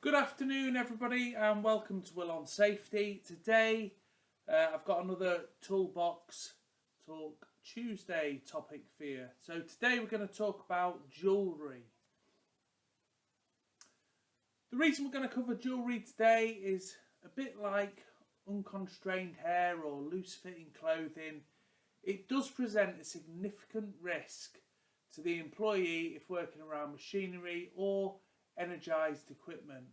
Good afternoon everybody and welcome to Will on Safety. Today I've got another Toolbox Talk Tuesday topic for you. So today we're going to talk about jewellery. The reason we're going to cover jewellery today is a bit like unconstrained hair or loose fitting clothing. It does present a significant risk to the employee if working around machinery or energised equipment.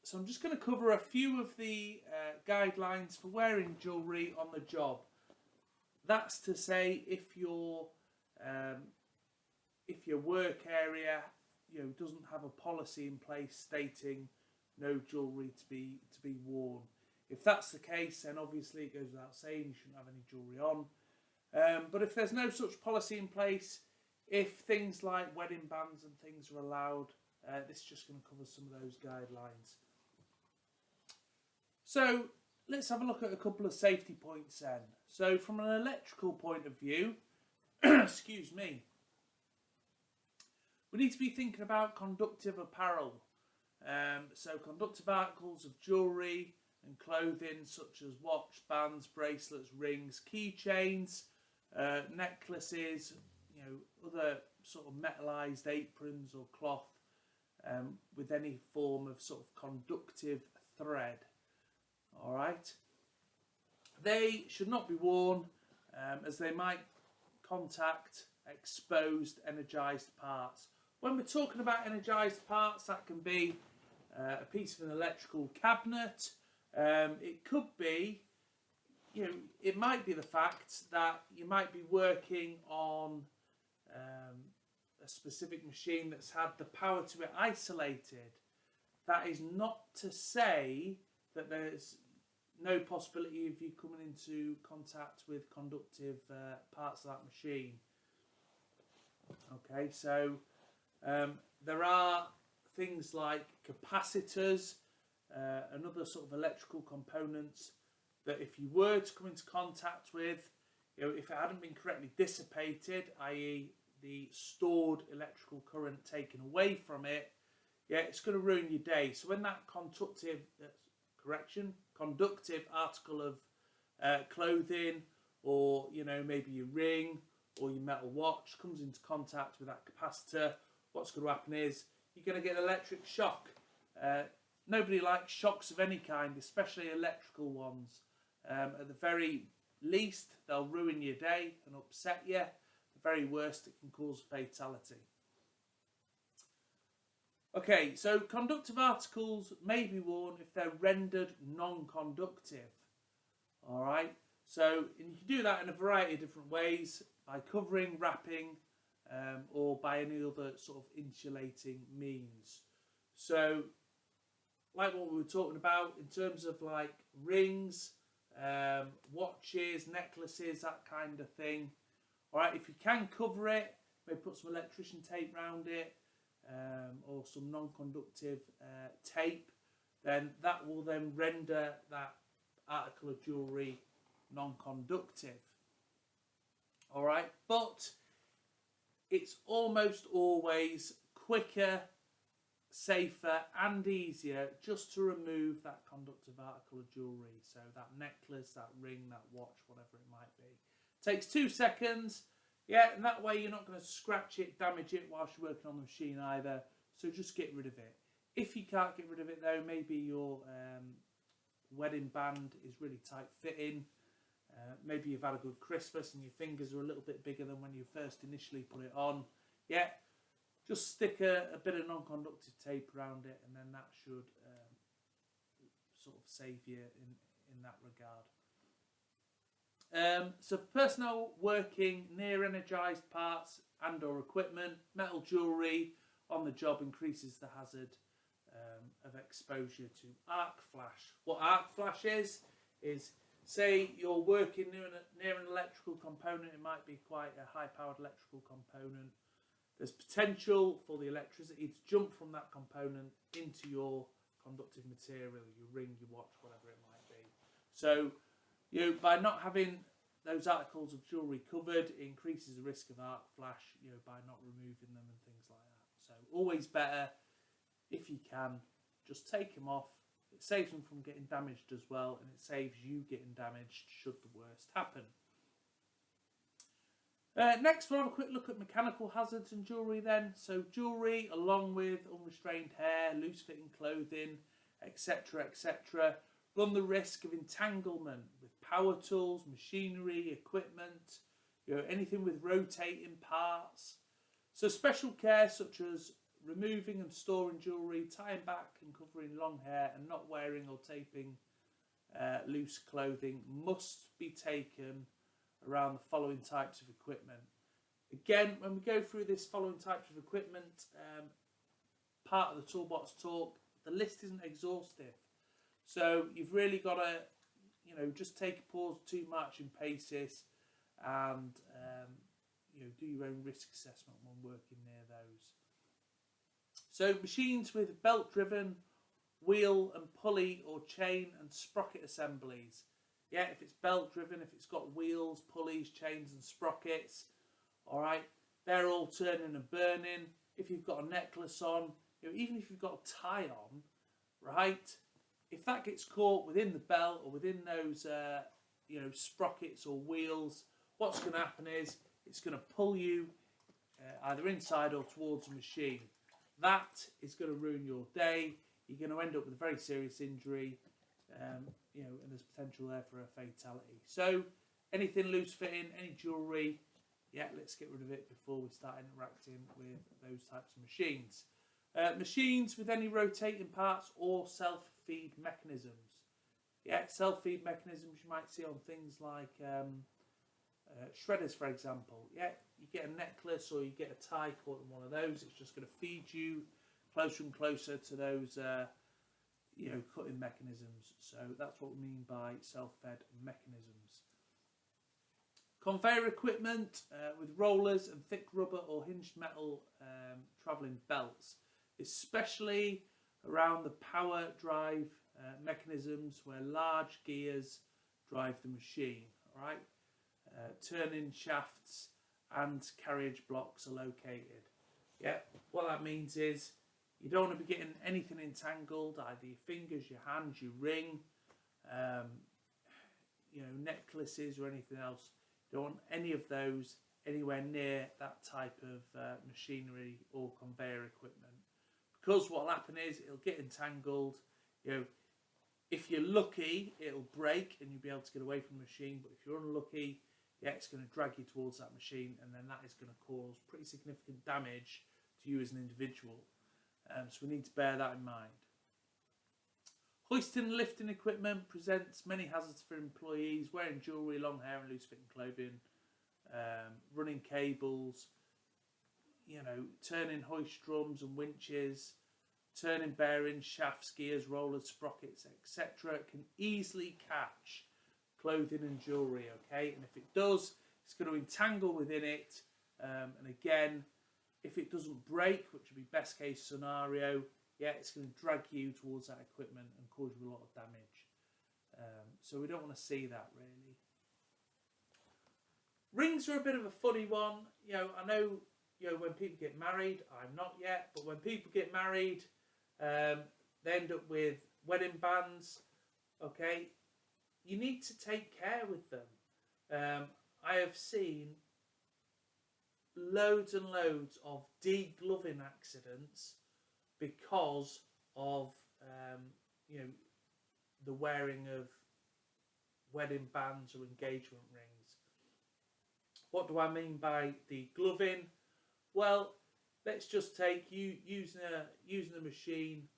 So I'm just going to cover a few of the guidelines for wearing jewellery on the job. That's to say, if your work area doesn't have a policy in place stating no jewellery to be worn. If that's the case, then obviously it goes without saying you shouldn't have any jewellery on. But if there's no such policy in place, if things like wedding bands and things are allowed, this is just going to cover some of those guidelines. So let's have a look at a couple of safety points then. So from an electrical point of view, excuse me, we need to be thinking about conductive apparel. So conductive articles of jewellery and clothing such as watch, bands, bracelets, rings, keychains, necklaces, other sort of metallized aprons or cloth with any form of sort of conductive thread. All right. They should not be worn as they might contact exposed energized parts. When we're talking about energized parts, that can be a piece of an electrical cabinet. It could be, it might be the fact that you might be working on a specific machine that's had the power to it isolated. That is not to say that there's no possibility of you coming into contact with conductive parts of that machine. Okay, so there are things like capacitors and other sort of electrical components that if you were to come into contact with, if it hadn't been correctly dissipated, i.e. the stored electrical current taken away from it, it's going to ruin your day. So when that conductive article of clothing or maybe your ring or your metal watch comes into contact with that capacitor, what's going to happen is you're going to get an electric shock. Nobody likes shocks of any kind, especially electrical ones. At the very least, they'll ruin your day and upset you. At the very worst, it can cause fatality. Okay, so conductive articles may be worn if they're rendered non-conductive. All right, so and you can do that in a variety of different ways, by covering, wrapping, or by any other sort of insulating means. So, like what we were talking about in terms of like rings, watches, necklaces, that kind of thing. All right, if you can cover it, maybe put some electrician tape around it, or some non-conductive tape, then that will then render that article of jewellery non-conductive. All right, but it's almost always quicker, safer and easier just to remove that conductive article of jewellery. So that necklace, that ring, that watch, whatever it might be. Takes 2 seconds. And that way you're not going to scratch it, damage it whilst you're working on the machine either. So just get rid of it. If you can't get rid of it though, maybe your wedding band is really tight fitting. Maybe you've had a good Christmas and your fingers are a little bit bigger than when you first initially put it on. Just stick a bit of non-conductive tape around it, and then that should sort of save you in that regard. So for personnel working near energised parts and or equipment, metal jewellery on the job increases the hazard of exposure to arc flash. What arc flash is say you're working near an electrical component. It might be quite a high-powered electrical component. There's potential for the electricity to jump from that component into your conductive material, your ring, your watch, whatever it might be. So, by not having those articles of jewellery covered, it increases the risk of arc flash, by not removing them and things like that. So, always better if you can, just take them off. It saves them from getting damaged as well, and it saves you getting damaged should the worst happen. Next, we'll have a quick look at mechanical hazards and jewellery then. So jewellery, along with unrestrained hair, loose-fitting clothing, etc., etc., run the risk of entanglement with power tools, machinery, equipment, anything with rotating parts. So special care such as removing and storing jewellery, tying back and covering long hair, and not wearing or taping loose clothing must be taken around the following types of equipment. Again, when we go through this following types of equipment, part of the toolbox talk, the list isn't exhaustive. So you've really got to, just take a pause, 2 marching paces, and do your own risk assessment when working near those. So machines with belt-driven, wheel and pulley or chain and sprocket assemblies. Yeah, if it's belt-driven, if it's got wheels, pulleys, chains and sprockets, all right, they're all turning and burning. If you've got a necklace on, even if you've got a tie on, right, if that gets caught within the belt or within those, sprockets or wheels, what's going to happen is it's going to pull you either inside or towards the machine. That is going to ruin your day. You're going to end up with a very serious injury, and there's potential there for a fatality. So anything loose fitting, any jewellery, let's get rid of it before we start interacting with those types of machines. Machines with any rotating parts or self-feed mechanisms. Self-feed mechanisms you might see on things like shredders, for example. You get a necklace or you get a tie caught in one of those, it's just going to feed you closer and closer to those cutting mechanisms. So that's what we mean by self-fed mechanisms. Conveyor equipment with rollers and thick rubber or hinged metal travelling belts, especially around the power drive mechanisms where large gears drive the machine. All right, turning shafts and carriage blocks are located. What that means is you don't want to be getting anything entangled, either your fingers, your hands, your ring, necklaces or anything else. You don't want any of those anywhere near that type of machinery or conveyor equipment, because what will happen is it'll get entangled. If you're lucky, it'll break and you'll be able to get away from the machine, but if you're unlucky, it's going to drag you towards that machine, and then that is going to cause pretty significant damage to you as an individual. So we need to bear that in mind. Hoisting and lifting equipment presents many hazards for employees wearing jewellery, long hair and loose-fitting clothing, running cables, turning hoist drums and winches, turning bearings, shafts, gears, rollers, sprockets, etc. can easily catch clothing and jewellery, okay? And if it does, it's going to entangle within it, and again, if it doesn't break, which would be best case scenario, it's going to drag you towards that equipment and cause you a lot of damage. So we don't want to see that, really. Rings are a bit of a funny one. I know, when people get married, I'm not yet, but when people get married, they end up with wedding bands, okay? You need to take care with them. I have seen loads and loads of degloving accidents because of the wearing of wedding bands or engagement rings. What do I mean by degloving? Well, let's just take you using the machine.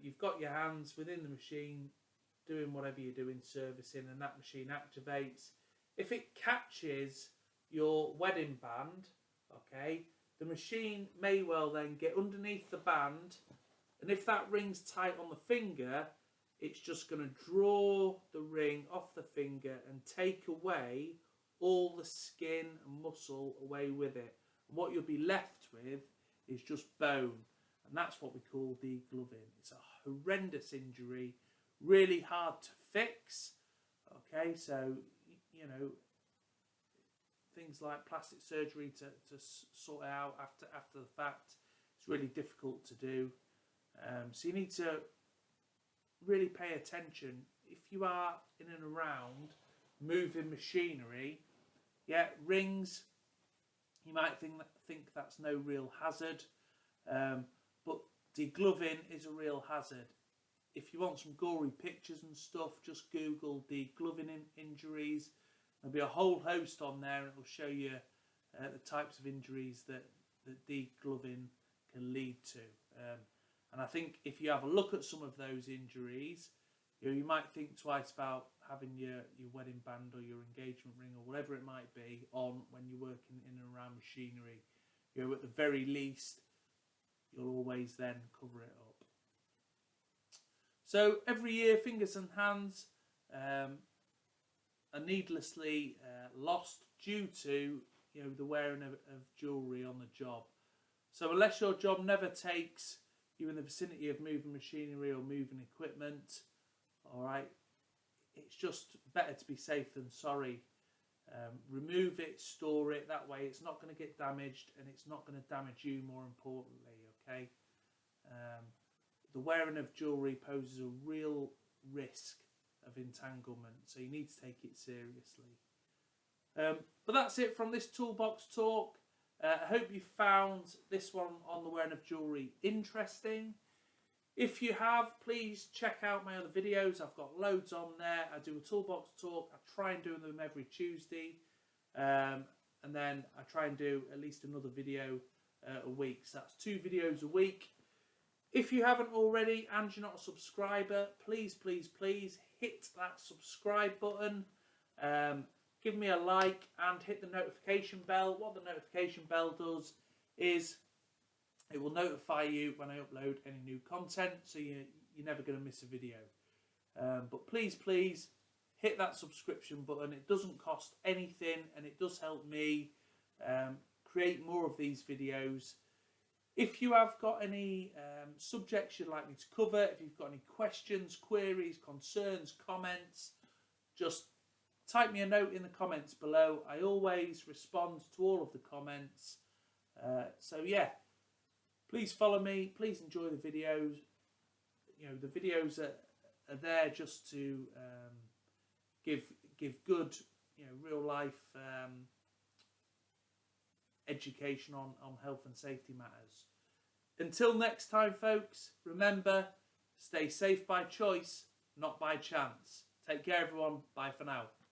You've got your hands within the machine doing whatever you're doing, servicing, and that machine activates. If it catches your wedding band, okay, the machine may well then get underneath the band, and if that ring's tight on the finger, it's just going to draw the ring off the finger and take away all the skin and muscle away with it. And what you'll be left with is just bone, and that's what we call degloving. It's a horrendous injury, really hard to fix, okay, so things like plastic surgery to sort out after the fact, it's really difficult to do. So you need to really pay attention. If you are in and around moving machinery, yeah, rings, you might think that's no real hazard, but degloving is a real hazard. If you want some gory pictures and stuff, just Google degloving injuries. There'll be a whole host on there, and it will show you the types of injuries that degloving can lead to. And I think if you have a look at some of those injuries, you might think twice about having your wedding band or your engagement ring or whatever it might be on when you're working in and around machinery. At the very least, you'll always then cover it up. So every year, fingers and hands are needlessly lost due to the wearing of jewellery on the job. So unless your job never takes you in the vicinity of moving machinery or moving equipment, all right, it's just better to be safe than sorry. Remove it, store it. That way it's not going to get damaged, and it's not going to damage you, more importantly, okay? The wearing of jewellery poses a real risk of entanglement, so you need to take it seriously. But that's it from this toolbox talk. I hope you found this one on the wearing of jewellery interesting. If you have, please check out my other videos. I've got loads on there. I do a toolbox talk. I try and do them every Tuesday. And then I try and do at least another video a week. So that's 2 videos a week. If you haven't already and you're not a subscriber, please, please, please hit that subscribe button. Give me a like and hit the notification bell. What the notification bell does is it will notify you when I upload any new content, so you're never going to miss a video. But please, please hit that subscription button. It doesn't cost anything, and it does help me create more of these videos. If you have got any subjects you'd like me to cover, if you've got any questions, queries, concerns, comments, just type me a note in the comments below. I always respond to all of the comments. So yeah, please follow me. Please enjoy the videos. The videos are there just to give good, real life education on health and safety matters. Until next time, folks, remember, stay safe by choice, not by chance. Take care, everyone. Bye for now.